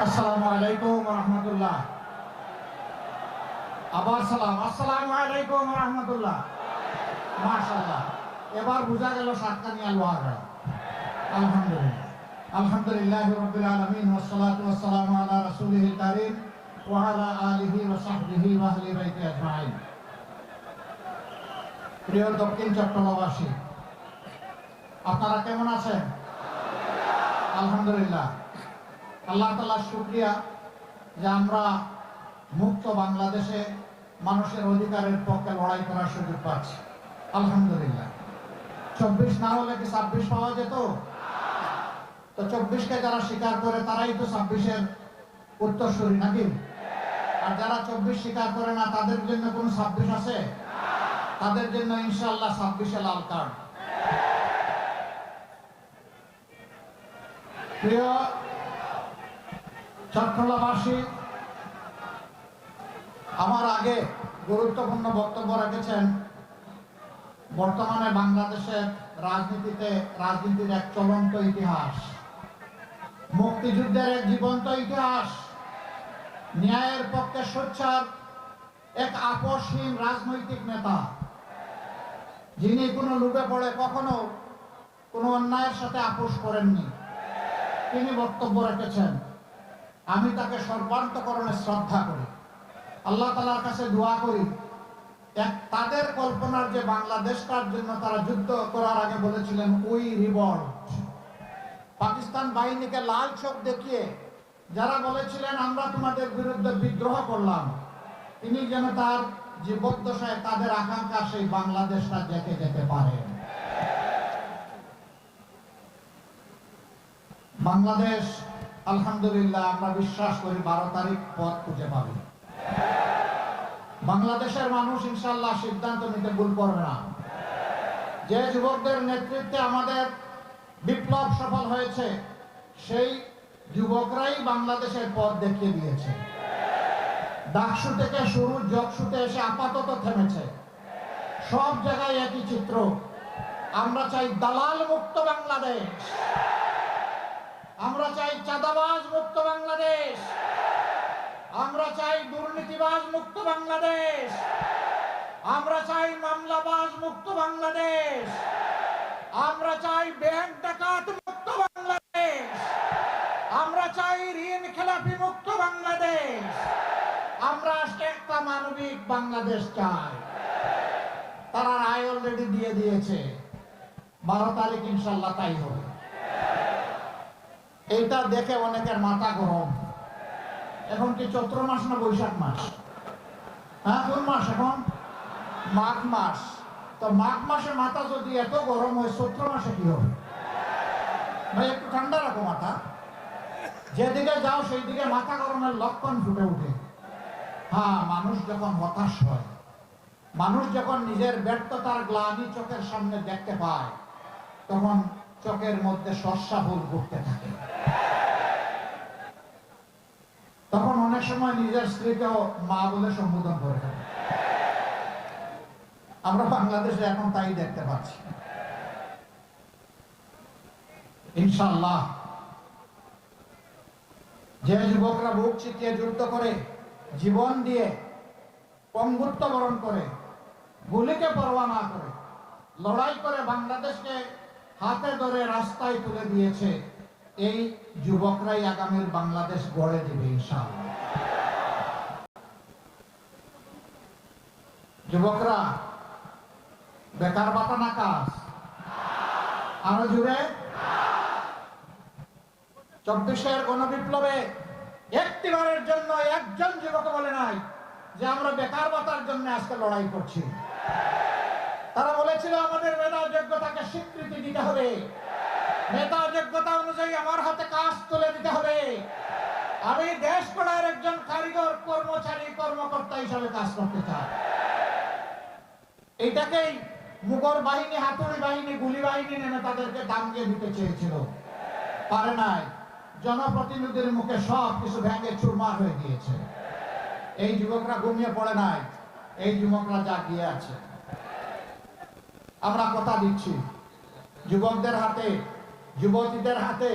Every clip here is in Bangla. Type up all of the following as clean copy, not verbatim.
আসসালামু আলাইকুম ওয়া রাহমাতুল্লাহ। আবার সালাম। আসসালামু আলাইকুম ওয়া রাহমাতুল্লাহ। মাশাআল্লাহ, এবার বোঝা গেল সাতকানিয়া লোহাগড়া। আলহামদুলিল্লাহ, আলহামদুলিল্লাহি রাব্বিল আলামিন ওয়াস সালাতু ওয়াস সালামু আলা রাসূলিল কারীম ওয়া আলা আলিহি ওয়া সাহবিহি ওয়া আহলি বাইতি আজমাইন। প্রিয় দক্ষিণ চট্টগ্রামবাসী, আপনারা কেমন আছেন? আলহামদুলিল্লাহ, আল্লাহ তাআলার শুকরিয়া যে আমরা মুক্ত বাংলাদেশে মানুষের অধিকারের পক্ষে লড়াই করার সুযোগ পাচ্ছি। আলহামদুলিল্লাহ। 24 না হলে কি 26 পাওয়া যেত? তো 24কে যারা স্বীকার করে তারাই তো 26-এর উত্তরসূরি নাকি? আর যারা 24 স্বীকার করে না তাদের জন্য কোনো 26 আছে? তাদের জন্য ইনশাআল্লাহ 26-এ লাল কার্ড। প্রিয় চট্টগ্রামবাসী, আমার আগে গুরুত্বপূর্ণ বক্তব্য রেখেছেন বর্তমানে বাংলাদেশের রাজনীতির এক চলন্ত ইতিহাস, মুক্তিযুদ্ধের এক জীবন্ত ইতিহাস, ন্যায়ের পক্ষে সোচ্চার এক আপোষহীন রাজনৈতিক নেতা, যিনি কোনো লোভে পড়ে কখনো কোনো অন্যায়ের সাথে আপোষ করেননি। তিনি বক্তব্য রেখেছেন, আমি তাকে সর্বান্তকরণে শ্রদ্ধা করি। আল্লাহ তাআলার কাছে দোয়া করি, তাদের কল্পনার যে বাংলাদেশটার জন্য তারা যুদ্ধ করার আগে বলেছিলেন উই রিভল্ট, পাকিস্তান বাহিনীকে লাল চোখ দেখিয়ে যারা বলেছিলেন আমরা তোমাদের বিরুদ্ধে বিদ্রোহ করলাম, তিনি যেন তার জীবদ্দশায় তাদের আকাঙ্ক্ষা সেই বাংলাদেশটা দেখে যেতে পারেন। বাংলাদেশ আলহামদুলিল্লাহ আমরা বিশ্বাস করি 12 তারিখ পথ খুঁজে পাবে। বাংলাদেশের মানুষ ইনশাআল্লাহ সিদ্ধান্ত নিতে ভুল করবে না। যে যুবকদের নেতৃত্বে আমাদের বিপ্লব সফল হয়েছে, সেই যুবকরাই বাংলাদেশের পথ দেখিয়ে দিয়েছে। ডাকসু থেকে শুরু জকসুতে এসে আপাতত থেমেছে। সব জায়গায় একই চিত্র। আমরা চাই দালাল মুক্ত বাংলাদেশ, আমরা চাই চাঁদাবাজ মুক্ত বাংলাদেশ, আমরা চাই দুর্নীতিবাজ মুক্ত বাংলাদেশ, আমরা চাই মামলাবাজ মুক্ত বাংলাদেশ, আমরা চাই ব্যাংক ডাকাত মুক্ত বাংলাদেশ, আমরা চাই ঋণ খেলাপি মুক্ত বাংলাদেশ, আমরা একটা মানবিক বাংলাদেশ চাই। তারা রায় অলরেডি দিয়ে দিয়েছে, 12 তারিখ ইনশাআল্লাহ তাই হবে। এইটা দেখে অনেকের মাথা গরম। এখন কি চৈত্র মাস না বৈশাখ মাস? হ্যাঁ, কোন মাস এখন? মাঘ মাস। তো মাঘ মাসে মাথা যদি এত গরম হয়, চৈত্র মাসে কি হবে? ভাই একটু ঠান্ডা রাখো মাথা। যেদিকে যাও সেই দিকে মাথা গরমের লক্ষণ ফুটে উঠে। হ্যাঁ, মানুষ যখন হতাশ হয়, মানুষ যখন নিজের ব্যর্থতার গ্লানি চোখের সামনে দেখতে পায়, তখন চোখের মধ্যে সর্ষা ফুল ফুটতে থাকে। তখন অনেক সময় নিজের স্ত্রীকেও মা বলে সম্বোধন করে থাকে। আমরা বাংলাদেশে এখন তাই দেখতে পাচ্ছি। ইনশাআল্লাহ যে যুবকরা বুক চিতিয়ে যুদ্ধ করে, জীবন দিয়ে পঙ্গুত্ব বরণ করে, গুলিকে পরোয়া না করে লড়াই করে বাংলাদেশকে হাতে ধরে রাস্তায় তুলে দিয়েছে, এই যুবকরাই আগামীর বাংলাদেশ গড়ে দেবে ইনশাআল্লাহ। যুবকরা বেকার ভাতা না কাজ? আরো জুড়ে। 24-এর গণবিপ্লবে একটিবারের জন্য একজন যুবক বলে নাই যে আমরা বেকার ভাতার জন্য আজকে লড়াই করছি। তারা বলেছিল আমাদের মেধা যোগ্যতাকে স্বীকৃতি দিতে হবে, মেধা যোগ্যতা অনুযায়ী আমার হাতে কাজ তুলে দিতে হবে, আমি দেশ গড়ার একজন কারিগর কর্মচারী কর্মকর্তা হিসাবে কাজ করতে চাই। এইটাকেই মুগল বাহিনী, হাতুড়ি বাহিনী, গুলি বাহিনী নেমে তাদেরকে দাঙ্গিয়ে দিতে চেয়েছিল, পারে নাই। জনপ্রতিনিধির মুখে সব কিছু ভেঙে চুরমার হয়ে গিয়েছে। এই যুবকরা ঘুমিয়ে পড়ে নাই, এই যুবকরা জাগিয়ে আছে। আমরা কথা দিচ্ছি, যুবকদের হাতে, যুবতীদের হাতে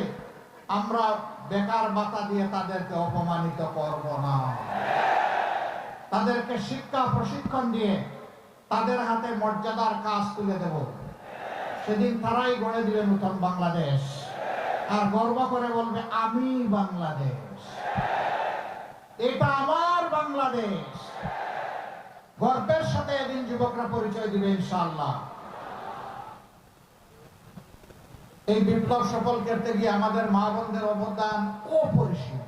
আমরা বেকার ভাতা দিয়ে তাদেরকে অপমানিত করব না। তাদেরকে শিক্ষা প্রশিক্ষণ দিয়ে তাদের হাতে মর্যাদার কাজ তুলে দেব। সেদিন তারাই গড়ে দিবে নতুন বাংলাদেশ, আর গর্ব করে বলবে আমি বাংলাদেশ, এটা আমার বাংলাদেশ। গর্বের সাথে এদিন যুবকরা পরিচয় দিবে ইনশাআল্লাহ। এই বিপ্লব সফল করতে গিয়ে আমাদের মা বোনদের অবদান অপরিসীম।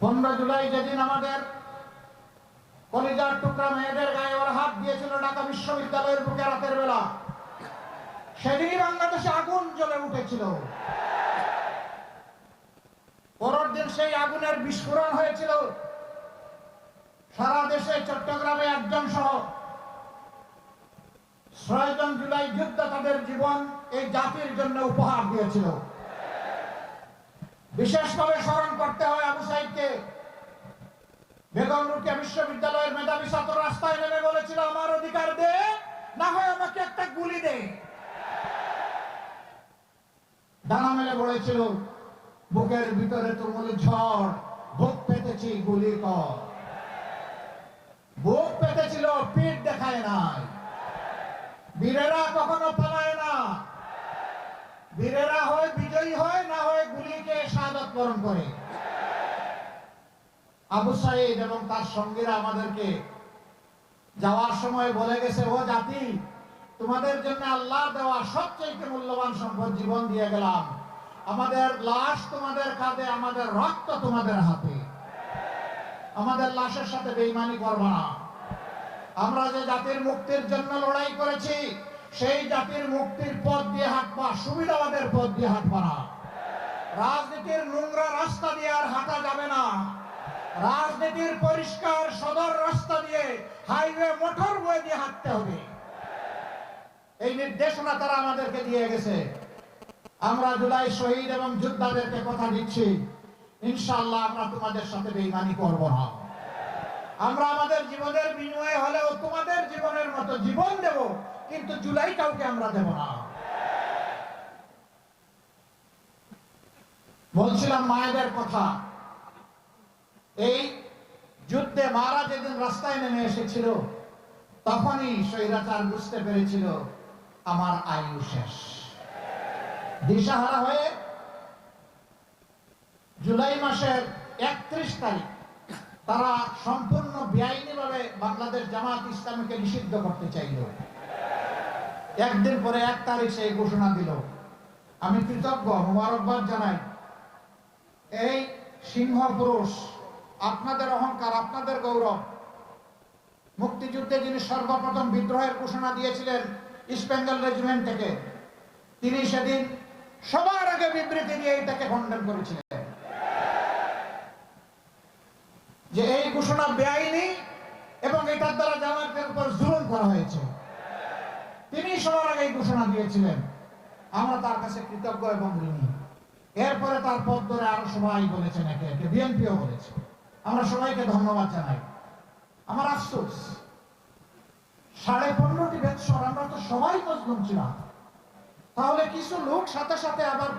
15 জুলাই যেদিন আমাদের কলিজার টুকরা মেয়েদের গায়ে ওরা হাত দিয়েছিল ঢাকা বিশ্ববিদ্যালয়ের বুকে রাতের বেলা, সেদিনই বাংলাদেশে আগুন জ্বলে উঠেছিল। পরের দিন সেই আগুনের বিস্ফোরণ হয়েছিল সারা দেশে। চট্টগ্রামে 1 জন সহ 6 জন জুলাই যোদ্ধা তাদের জীবন এই জাতির জন্য উপহার দিয়েছিল। বিশেষভাবে স্মরণ করতে হয় আবু সাইদকে। বেগম রোকেয়া বিশ্ববিদ্যালয়ের মেধাবী ছাত্র রাস্তায় নেমে বলেছিল, আমার অধিকার দে, না হয় আমাকে একটা গুলি দে। ডানা মেলে পড়েছিল, বুকের ভিতরে তুমুল ঝড়, বুক পেতেছি গুলি কর। বুক পেতেছিল, পিঠ দেখায় নাই। বীরেরা কখনো পালায় না। বীরেরা হয় বিজয়ী হয়, না হয় গুলিকে শাহাদাত বরণ করে। আবু সাইদ এবং তার সঙ্গীরা আমাদেরকে যাওয়ার সময় বলে গেছে, ও জাতি, তোমাদের জন্য আল্লাহ দেওয়া সবচেয়ে মূল্যবান সম্পদ জীবন দিয়ে গেলাম। আমাদের লাশ তোমাদের কাঁধে, আমাদের রক্ত তোমাদের হাতে। আমাদের লাশের সাথে বেঈমানি করবে না। আমরা যে জাতির মুক্তির জন্য লড়াই করেছি, সেই জাতির মুক্তির পথ দিয়ে হাঁটবা, সুবিধাবাদের পথ দিয়ে হাঁটবা না। রাজনীতির নোংরা রাস্তা দিয়ে আর হাঁটা যাবে না। রাজনীতির পরিষ্কার সদর রাস্তা দিয়ে, হাইওয়ে মোটরওয়ে দিয়ে হাঁটতে হবে। এই নির্দেশনা তারা আমাদেরকে দিয়ে গেছে। আমরা জুলাই শহীদ এবং যোদ্ধাদেরকে কথা দিচ্ছি, ইনশাআল্লাহ আমরা তোমাদের সাথে বেঈমানি করব না। আমরা আমাদের জীবনের বিনিময়ে হলেও তোমাদের জীবনের মতো জীবন দেব, কিন্তু জুলাই কাউকে আমরা দেব না। বলছিলাম মায়েদের কথা। এই যুদ্ধে মারা যেদিন রাস্তায় নেমে এসেছিল, তখনই স্বৈরাচার বুঝতে পেরেছিল আমার আয়ু শেষ। দিশাহারা হয়ে জুলাই মাসের 31 তারিখ তারা সম্পূর্ণ বেআইনিভাবে বাংলাদেশ জামাত ইসলামীকে নিষিদ্ধ করতে চাইল। একদিন পরে 1 তারিখ সেই ঘোষণা দিল। আমি কৃতজ্ঞ, মোবারকবাদ জানাই। এই সিংহ পুরুষ, আপনাদের অহংকার, আপনাদের গৌরব। মুক্তিযুদ্ধে যিনি সর্বপ্রথম বিদ্রোহের ঘোষণা দিয়েছিলেন ইস্ট বেঙ্গল রেজিমেন্ট থেকে, তিনি সেদিন সবার আগে বিবৃতি দিয়ে এটাকে খণ্ডন করেছিলেন যে এই ঘোষণা বেআইনি এবং এটার দ্বারা জামাতের উপর জুলুম করা হয়েছে। তিনি সবার আগে এই ঘোষণা দিয়েছিলেন। আমরা তার কাছে কৃতজ্ঞ এবং ঋণী। এরপরে তার পথ ধরে আরো সবাই বলেছেন, একে একে বিএনপিও বলেছে। আমরা সবাইকে ধন্যবাদ জানাই। আমার আফসোস, 15.5টি বেদসর আমরা তো সবাই মজলুম ছিলাম। তাহলে কিছু লোক সাথে সাথে আবার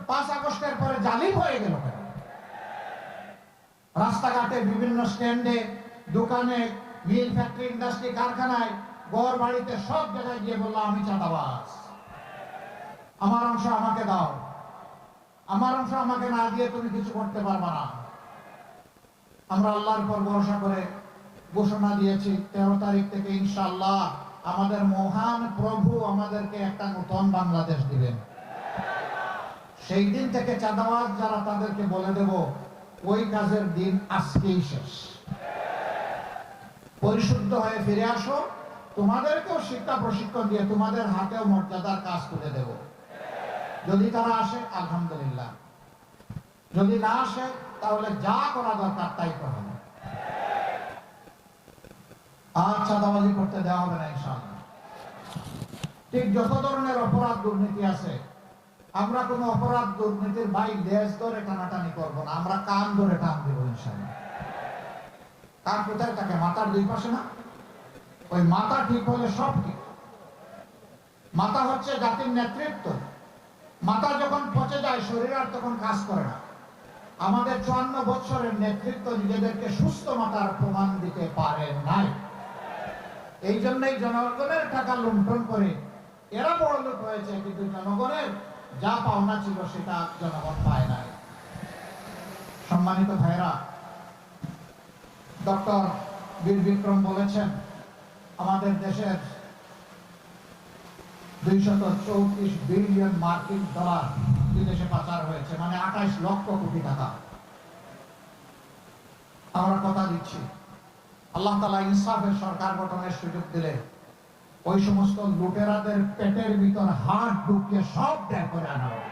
5 আগস্টের পরে জালিম হয়ে গেল কেন? রাস্তাঘাটে, বিভিন্ন স্ট্যান্ডে, দোকানে, মিল, ফ্যাক্টরি, ইন্ডাস্ট্রি, কারখানায়, ঘর বাড়িতে, সব জায়গায় গিয়ে বললাম আমি চাঁদাবাজ, আমার অংশ আমাকে দাও, আমার অংশ আমাকে না দিয়ে তুমি কিছু করতে পারবা না। আমরা আল্লাহর উপর ভরসা করে ঘোষণা দিয়েছি 13 তারিখ থেকে ইনশাআল্লাহ আমাদের মহান প্রভু আমাদেরকে একটা নতুন বাংলাদেশ দিবেন। সেই দিন থেকে চাঁদাবাজ যারা, তাদেরকে বলে দেব ওই কাজের দিন আজকেই শেষ। পরিশুদ্ধ হয়ে ফিরে আসো, তোমাদেরকেও শিক্ষা প্রশিক্ষণ দিয়ে তোমাদের হাতেও মর্যাদার কাজ তুলে দেব। যদি তারা আসে আলহামদুলিল্লাহ, যদি না আসে তাহলে যা করা দরকার তাই করা হবে। আর চাঁদাবাজি করতে দেওয়া হবে না ইনশাআল্লাহ। ঠিক যত ধরনের অপরাধ দুর্নীতি আছে, আমরা কোনো অপরাধ দুর্নীতির লেজ ধরে টানাটানি করবো না, আমরা কান ধরে টান দেবো ইনশাআল্লাহ। কান কোথায় থাকে? মাথার 2 পাশে না? ওই মাথা ঠিক হলে সব ঠিক। মাথা হচ্ছে জাতির নেতৃত্ব। মাথা যখন পচে যায় শরীর আর তখন কাজ করে না। আমাদের 54 বছরের নেতৃত্ব নিজেদেরকে সুস্থ মাথার প্রমাণ দিতে পারে নাই। এই জন্যই জনগণের টাকা লুণ্ঠন করে এরা বড় লোক হয়েছে, কিন্তু জনগণের যা পাওনা ছিল সেটা জনগণ পায় নাই। সম্মানিত ভাইরা, ডক্টর বীর বিক্রম বলেছেন আমাদের দেশের 234 বিলিয়ন মার্কিন ডলার বিদেশে পাচার হয়েছে, মানে 28 লক্ষ কোটি টাকা। আমরা কথা দিচ্ছি আল্লাহ তাআলা ইনসাফের সরকার গঠনের সুযোগ দিলে ওই সমস্ত লুটেরাদের পেটের ভিতর হাত ঢুকিয়ে সব বের করে আনা হবে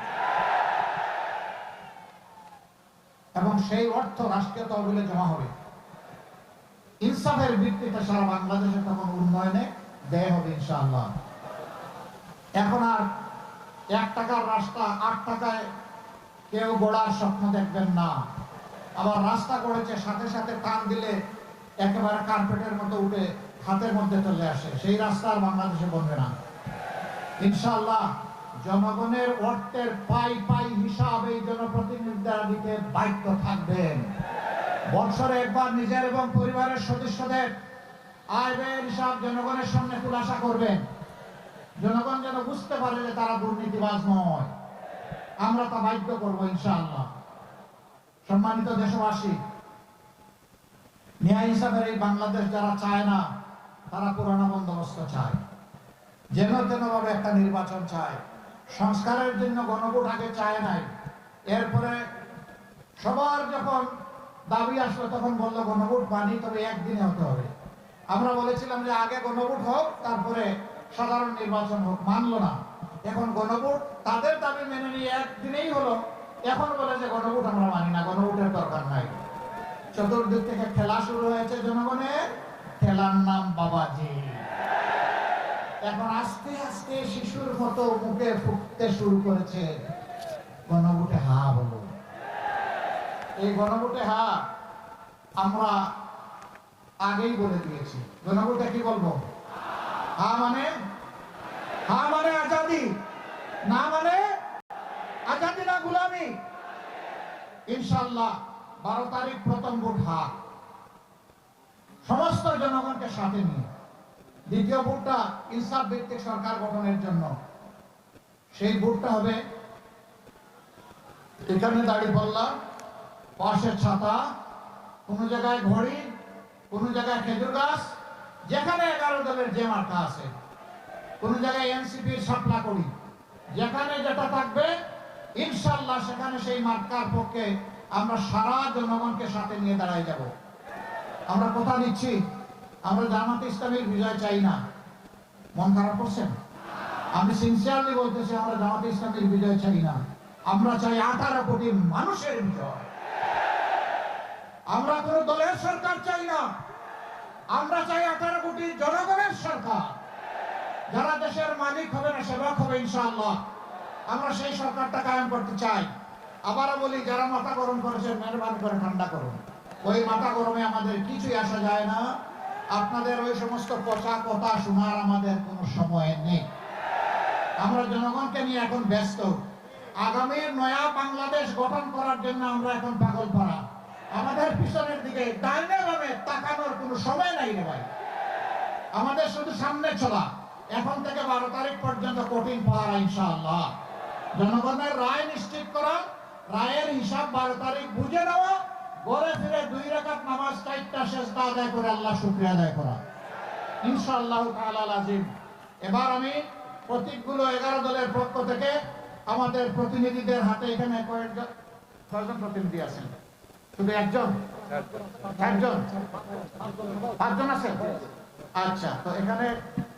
এবং সেই অর্থ রাষ্ট্রীয় তহবিলে জমা হবে। ইনসাফের ভিত্তিতে সারা বাংলাদেশে তখন উন্নয়নে ব্যয় হবে ইনশাআল্লাহ। এখন আর 1 টাকার রাস্তা 8 টাকায় কেউ গড়ার স্বপ্ন দেখবেন না। আবার রাস্তা করেছে সাথে সাথে টান দিলে একেবারে কার্পেটের মতো উঠে হাতের মধ্যে চলে আসে, সেই রাস্তা আর বাংলাদেশে বনবে না ইনশাআল্লাহ। জনগণের অর্থের পাই পাই হিসাব এই জনপ্রতিনিধিরা দিতে বাধ্য থাকবেন। বছরে একবার নিজের এবং পরিবারের সদস্যদের আয় ব্যয়ের হিসাব জনগণের সামনে খুলাসা করবেন। জনগণ যেন বুঝতে পারে যে তারা দুর্নীতিবাজ নয়। আমরা তা বাধ্য করবো ইনশাআল্লাহ। সম্মানিত দেশবাসী, ন্যায় হিসাবের এই বাংলাদেশ যারা চায় না তারা পুরানো বন্দোবস্ত চায়, যেন তেন ভাবে একটা নির্বাচন চায়। সংস্কারের জন্য গণভোট আগে চায় নাই, এরপরে সবার যখন দাবি আসলো তখন বললো গণভোট মানি, তবে একদিনে হতে হবে। আমরা বলেছিলাম যে আগে গণভোট হোক তারপরে সাধারণ নির্বাচন হোক, মানলো না। এখন গণভোট তাদের দাবি মেনে নিয়ে একদিনেই হলো, এখন বলে যে গণভোট আমরা মানি না, গণভোটের দরকার নাই। চতুর্দিক থেকে খেলা শুরু হয়েছে জনগণের, খেলার নাম বাবাজি। এখন আস্তে আস্তে শিশুর মতো মুখে ফুটতে শুরু করেছে গণভোটে হা বলো। এই গণভোটে হা আমরা আগেই বলে দিয়েছি। গণভোটে কি বলবো? হা মানে আজাদি, না মানে আজাদি না গুলামি। ইনশাআল্লাহ 12 তারিখ প্রথম ভোট হা, সমস্ত জনগণকে সাথে নিয়ে। দ্বিতীয় ভোটটা ইনসাফ ভিত্তিক সরকার গঠনের জন্য। সেই ভোটটা হবে এখানে দাঁড়িপাল্লা, পাশে ছাতা, কোন জায়গায় ঘড়ি, কোন জায়গায় খেজুর গাছ, যেখানে 11 দলের যে মার্কা আছে, কোন জায়গায় এনসিপির শাপলা করি, যেখানে যেটা থাকবে ইনশাআল্লাহ সেখানে সেই মার্কার পক্ষে আমরা সারা জনগণকে সাথে নিয়ে দাঁড়াই যাব। আমরা কথা দিচ্ছি, আমরা জামাতে ইসলামীর বিজয় চাই না। মন খারাপ করছেন? আমি সিনসিয়ারলি বলতেছি, আমরা জামাতে ইসলামীর বিজয় চাই না। আমরা চাই 18 কোটি মানুষের বিজয়। আমরা কোন দলের সরকার চাই না, আমরা চাই 18 কোটি জনগণের সরকার, যারা দেশের মালিক হবে না সেবক হবে ইনশাআল্লাহ। আমরা সেই সরকারটা কায়েম করতে চাই। আবারও বলি, যারা মাথা গরম করেছে মেহরবানি করে ঠান্ডা করুন। ওই মাথা গরমে আমাদের কিছুই আসা যায় না। আপনাদের ওই সমস্ত পচা কথা শোনার আমাদের কোনো সময় নেই। আমরা জনগণকে নিয়ে এখন ব্যস্ত। আগামীর নয়া বাংলাদেশ গঠন করার জন্য আমরা এখন পাগল পাড়া। আমাদের পিছনের দিকে ডাইনে বামে তাকানোর কোনো সময় নাই রে ভাই। আমাদের শুধু সামনে চলা। এখন থেকে 12 তারিখ পর্যন্ত কঠিন পাহারা ইনশাআল্লাহ। জনগণের রায় নিশ্চিত করা, রায়ের হিসাব 12 তারিখ বুঝে নেওয়া, ঘরে ফিরে 2 রাকাত নামাজ 4টা সেজদা আদায় করে আল্লাহ শুকরিয়া আদায় করা ইনশাআল্লাহ তাআলা আজিম। এবার আমি প্রতীকগুলো 11 দলের পক্ষ থেকে আমাদের প্রতিনিধিদের হাতে, এখানে কয়জন প্রতিনিধি আছেন? শুধু একজন? পাঁচজন আছেন? আচ্ছা, তো এখানে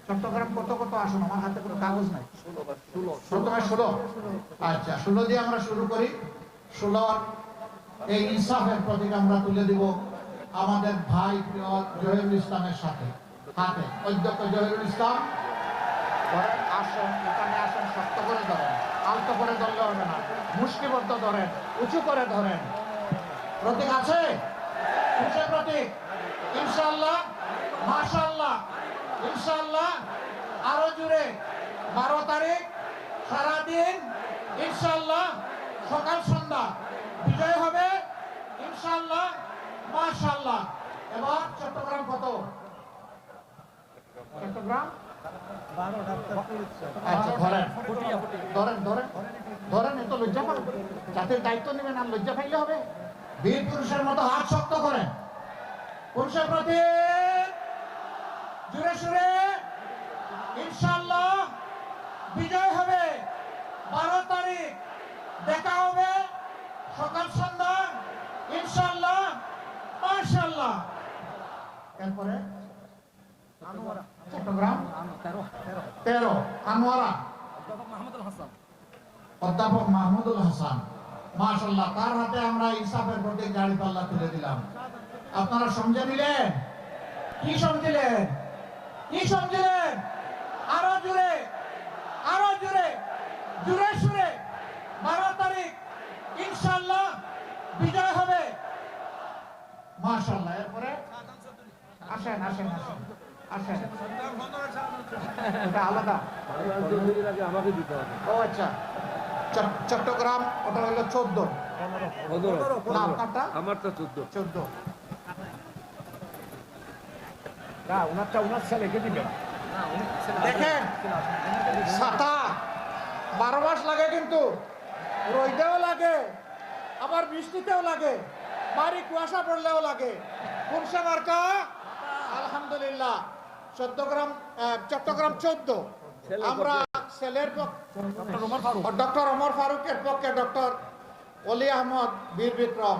চট্টগ্রাম কত আসুন? আমার হাতে কোনো কাগজ নাই। প্রথমে 16। আচ্ছা, 16 দিয়ে আমরা শুরু করি। 16 এই ইনসাফের প্রতীক আমরা তুলে দিব আমাদের ভাই প্রিয় জহিরুল ইসলামের সাথে হাতে। অধ্যক্ষ জহিরুল ইসলাম আসেন, এখানে আসেন। শক্ত করে ধরেন, আলতো করে ধরলে হবে না, মুষ্টিবদ্ধ ধরেন, উঁচু করে ধরেন। প্রতীক আছে? কিসের প্রতীক? ইনশাআল্লাহ, মাশাআল্লাহ, ইনশাআল্লাহ। আরো জুড়ে 12 তারিখ সারাদিন ইনশাআল্লাহ সকাল সন্ধ্যা বিজয় হবে ইনশাআল্লাহ মাশাআল্লাহ। এবার চট্টগ্রাম কত? চট্টগ্রাম আচ্ছা ধরেন এত লজ্জা পাবেন, জাতির দায়িত্ব নেবেন আর লজ্জা পাইলে হবে? বীর পুরুষের মতো হাত শক্ত করেন, পুরুষের প্রতি জুড়ে সুরে ইনশাআল্লাহ বিজয় হবে। 12 তারিখ দেখা হবে সকাল সন্ধ্যা ইনশাআল্লাহ মাশাআল্লাহ। এরপরে চট্টগ্রাম 13 আনোয়ারা অধ্যাপক মাহমুদুল হাসান মাশাআল্লাহ, তার হাতে আমরা ইনসাফের প্রতীক গাড়ি পাল্লা তুলে দিলাম। আপনারা সমঝে নিলেন? কি সমঝিলেন? কি সমঝিলেন? আরো জুড়ে জুড়ে সুরে 12 তারিখ ইনশাআল্লাহ বিজয় হবে মাশাআল্লাহ। এরপরে আসেন এটা আলাদা আমাকে দিতে হবে। ও আচ্ছা, চট্টগ্রাম ওটা হলো 14 না আপনারটা? আমার তো 14। ওনার ছেলে লিখে দিবেন। দেখেন ছাতা 12 মাস লাগে, কিন্তু রোদেও লাগে, আবার বৃষ্টিতেও লাগে, ভারী কুয়াশা পড়লেও লাগে। কোনসা মার্কা? আলহামদুলিল্লাহ চট্টগ্রাম 14। আমরা ছেলের ডক্টর ওমর ফারুকের পক্ষে ডক্টর অলি আহমদ বীর বিক্রম